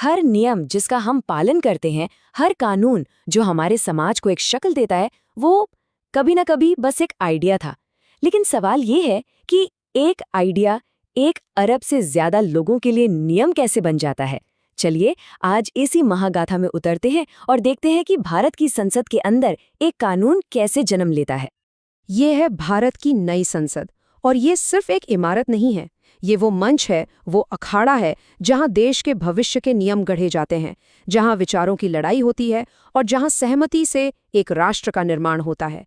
हर नियम जिसका हम पालन करते हैं, हर कानून जो हमारे समाज को एक शक्ल देता है, वो कभी ना कभी बस एक आइडिया था। लेकिन सवाल ये है कि एक आइडिया 1 अरब से ज्यादा लोगों के लिए नियम कैसे बन जाता है। चलिए आज इसी महागाथा में उतरते हैं और देखते हैं कि भारत की संसद के अंदर एक कानून कैसे जन्म लेता है। ये है भारत की नई संसद, और ये सिर्फ एक इमारत नहीं है। ये वो मंच है, वो अखाड़ा है जहां देश के भविष्य के नियम गढ़े जाते हैं, जहां विचारों की लड़ाई होती है और जहां सहमति से एक राष्ट्र का निर्माण होता है।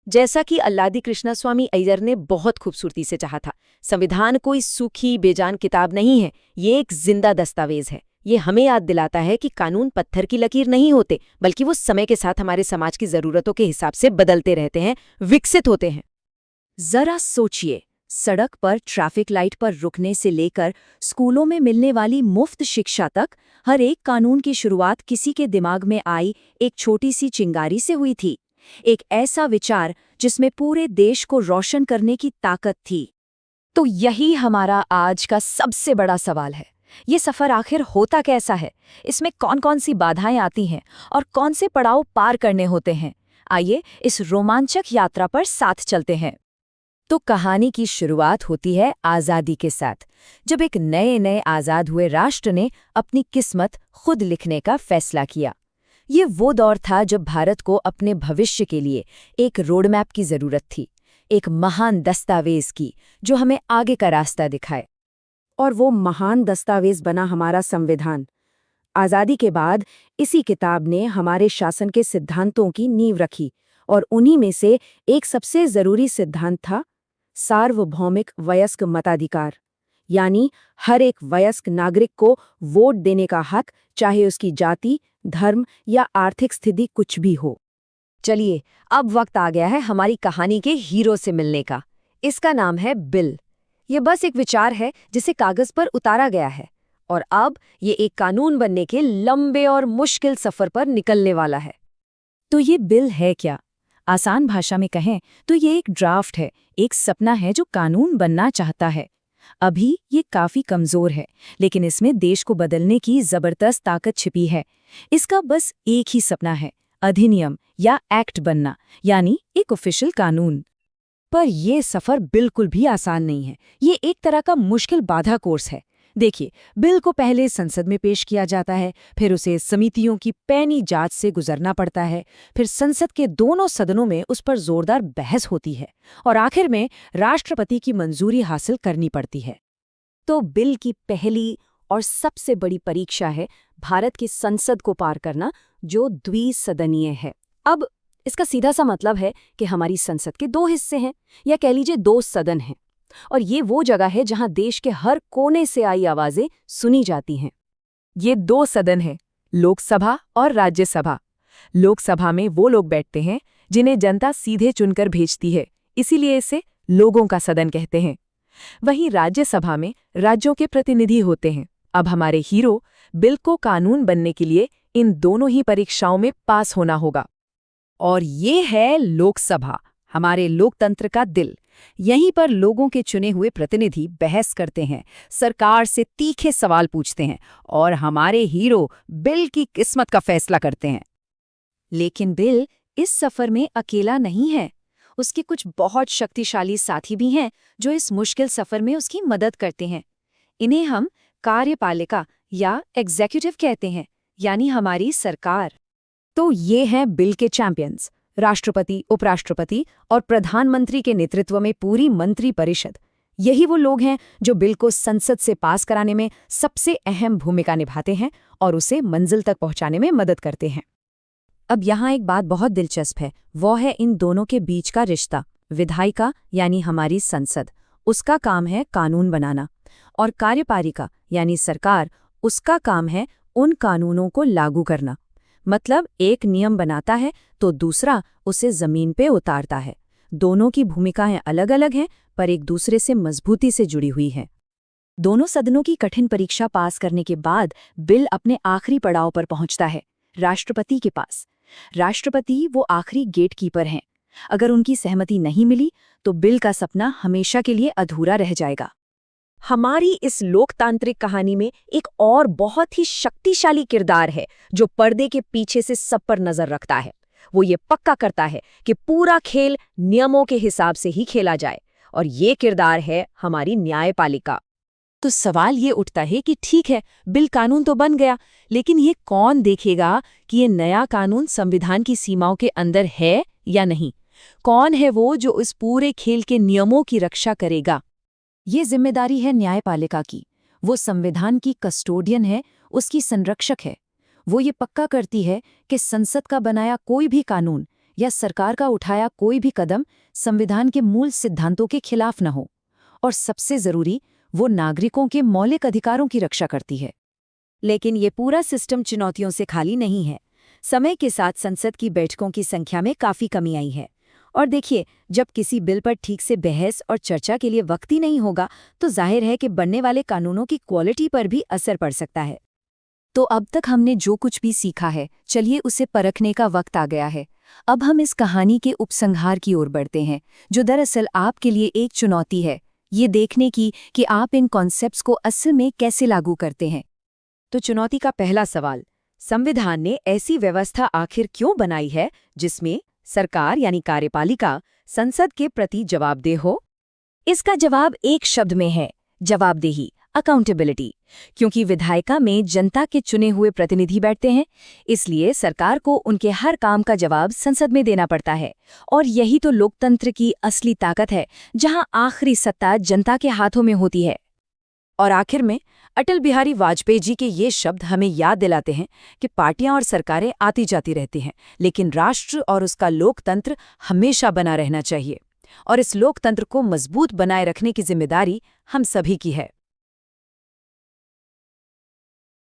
जैसा कि अल्लादी कृष्णस्वामी अय्यर ने बहुत खूबसूरती से चाहा था, संविधान कोई सूखी बेजान किताब नहीं है, ये एक जिंदा दस्तावेज है। ये हमें याद दिलाता है कि कानून पत्थर की लकीर नहीं होते, बल्कि वो समय के साथ हमारे समाज की जरूरतों के हिसाब से बदलते रहते हैं, विकसित होते हैं। जरा सोचिए, सड़क पर ट्रैफिक लाइट पर रुकने से लेकर स्कूलों में मिलने वाली मुफ्त शिक्षा तक, हर एक कानून की शुरुआत किसी के दिमाग में आई एक छोटी सी चिंगारी से हुई थी। एक ऐसा विचार जिसमें पूरे देश को रोशन करने की ताकत थी। तो यही हमारा आज का सबसे बड़ा सवाल है, ये सफर आखिर होता कैसा है, इसमें कौन कौन सी बाधाएं आती हैं और कौन से पड़ाव पार करने होते हैं। आइए इस रोमांचक यात्रा पर साथ चलते हैं। तो कहानी की शुरुआत होती है आज़ादी के साथ, जब एक नए नए आज़ाद हुए राष्ट्र ने अपनी किस्मत खुद लिखने का फैसला किया। ये वो दौर था जब भारत को अपने भविष्य के लिए एक रोड मैप की जरूरत थी, एक महान दस्तावेज की जो हमें आगे का रास्ता दिखाए। और वो महान दस्तावेज बना हमारा संविधान। आज़ादी के बाद इसी किताब ने हमारे शासन के सिद्धांतों की नींव रखी, और उन्हीं में से एक सबसे जरूरी सिद्धांत था सार्वभौमिक वयस्क मताधिकार, यानी हर एक वयस्क नागरिक को वोट देने का हक, चाहे उसकी जाति, धर्म या आर्थिक स्थिति कुछ भी हो। चलिए अब वक्त आ गया है हमारी कहानी के हीरो से मिलने का। इसका नाम है बिल। ये बस एक विचार है जिसे कागज पर उतारा गया है, और अब ये एक कानून बनने के लंबे और मुश्किल सफर पर निकलने वाला है। तो ये बिल है क्या? आसान भाषा में कहें तो ये एक ड्राफ्ट है, एक सपना है जो कानून बनना चाहता है। अभी ये काफी कमजोर है, लेकिन इसमें देश को बदलने की जबरदस्त ताकत छिपी है। इसका बस एक ही सपना है, अधिनियम या एक्ट बनना, यानी एक ऑफिशियल कानून। पर यह सफर बिल्कुल भी आसान नहीं है। ये एक तरह का मुश्किल बाधा कोर्स है। देखिए, बिल को पहले संसद में पेश किया जाता है, फिर उसे समितियों की पैनी जांच से गुजरना पड़ता है, फिर संसद के दोनों सदनों में उस पर जोरदार बहस होती है, और आखिर में राष्ट्रपति की मंजूरी हासिल करनी पड़ती है। तो बिल की पहली और सबसे बड़ी परीक्षा है भारत की संसद को पार करना, जो द्विसदनीय है। अब इसका सीधा सा मतलब है कि हमारी संसद के 2 हिस्से हैं, या कह लीजिए 2 सदन हैं, और ये वो जगह है जहां देश के हर कोने से आई आवाजें सुनी जाती हैं। ये 2 सदन हैं, लोकसभा और राज्यसभा। लोकसभा में वो लोग बैठते हैं जिन्हें जनता सीधे चुनकर भेजती है, इसीलिए इसे लोगों का सदन कहते हैं। वहीं राज्यसभा में राज्यों के प्रतिनिधि होते हैं। अब हमारे हीरो बिल को कानून बनने के लिए इन दोनों ही परीक्षाओं में पास होना होगा। और ये है लोकसभा, हमारे लोकतंत्र का दिल। यहीं पर लोगों के चुने हुए प्रतिनिधि बहस करते हैं, सरकार से तीखे सवाल पूछते हैं, और हमारे हीरो बिल की किस्मत का फैसला करते हैं। लेकिन बिल इस सफर में अकेला नहीं है। उसके कुछ बहुत शक्तिशाली साथी भी हैं जो इस मुश्किल सफर में उसकी मदद करते हैं। इन्हें हम कार्यपालिका या एग्जीक्यूटिव कहते हैं, यानी हमारी सरकार। तो ये हैं बिल के चैंपियंस, राष्ट्रपति, उपराष्ट्रपति और प्रधानमंत्री के नेतृत्व में पूरी मंत्री परिषद। यही वो लोग हैं जो बिल को संसद से पास कराने में सबसे अहम भूमिका निभाते हैं और उसे मंजिल तक पहुंचाने में मदद करते हैं। अब यहाँ एक बात बहुत दिलचस्प है, वो है इन दोनों के बीच का रिश्ता। विधायिका यानी हमारी संसद, उसका काम है कानून बनाना, और कार्यपालिका यानी सरकार, उसका काम है उन कानूनों को लागू करना। मतलब एक नियम बनाता है तो दूसरा उसे जमीन पे उतारता है। दोनों की भूमिकाएं अलग अलग हैं, पर एक दूसरे से मजबूती से जुड़ी हुई हैं। दोनों सदनों की कठिन परीक्षा पास करने के बाद बिल अपने आखिरी पड़ाव पर पहुंचता है, राष्ट्रपति के पास। राष्ट्रपति वो आखिरी गेटकीपर हैं। अगर उनकी सहमति नहीं मिली तो बिल का सपना हमेशा के लिए अधूरा रह जाएगा। हमारी इस लोकतांत्रिक कहानी में एक और बहुत ही शक्तिशाली किरदार है जो पर्दे के पीछे से सब पर नजर रखता है। वो ये पक्का करता है कि पूरा खेल नियमों के हिसाब से ही खेला जाए, और ये किरदार है हमारी न्यायपालिका। तो सवाल ये उठता है कि ठीक है, बिल कानून तो बन गया, लेकिन ये कौन देखेगा कि ये नया कानून संविधान की सीमाओं के अंदर है या नहीं? कौन है वो जो इस पूरे खेल के नियमों की रक्षा करेगा? ये जिम्मेदारी है न्यायपालिका की। वो संविधान की कस्टोडियन है, उसकी संरक्षक है। वो ये पक्का करती है कि संसद का बनाया कोई भी कानून या सरकार का उठाया कोई भी कदम संविधान के मूल सिद्धांतों के खिलाफ न हो। और सबसे जरूरी, वो नागरिकों के मौलिक अधिकारों की रक्षा करती है। लेकिन ये पूरा सिस्टम चुनौतियों से खाली नहीं है। समय के साथ संसद की बैठकों की संख्या में काफी कमी आई है। और देखिए, जब किसी बिल पर ठीक से बहस और चर्चा के लिए वक्त ही नहीं होगा, तो जाहिर है कि बनने वाले कानूनों की क्वालिटी पर भी असर पड़ सकता है। तो अब तक हमने जो कुछ भी सीखा है, चलिए उसे परखने का वक्त आ गया है। अब हम इस कहानी के उपसंहार की ओर बढ़ते हैं, जो दरअसल आपके लिए एक चुनौती है, ये देखने की कि आप इन कॉन्सेप्ट्स को असल में कैसे लागू करते हैं। तो चुनौती का पहला सवाल, संविधान ने ऐसी व्यवस्था आखिर क्यों बनाई है जिसमें सरकार यानी कार्यपालिका संसद के प्रति जवाबदेह हो? इसका जवाब एक शब्द में है, जवाबदेही, अकाउंटेबिलिटी। क्योंकि विधायिका में जनता के चुने हुए प्रतिनिधि बैठते हैं, इसलिए सरकार को उनके हर काम का जवाब संसद में देना पड़ता है। और यही तो लोकतंत्र की असली ताकत है, जहां आखिरी सत्ता जनता के हाथों में होती है। और आखिर में अटल बिहारी वाजपेयी जी के ये शब्द हमें याद दिलाते हैं कि पार्टियां और सरकारें आती जाती रहती हैं, लेकिन राष्ट्र और उसका लोकतंत्र हमेशा बना रहना चाहिए। और इस लोकतंत्र को मजबूत बनाए रखने की जिम्मेदारी हम सभी की है।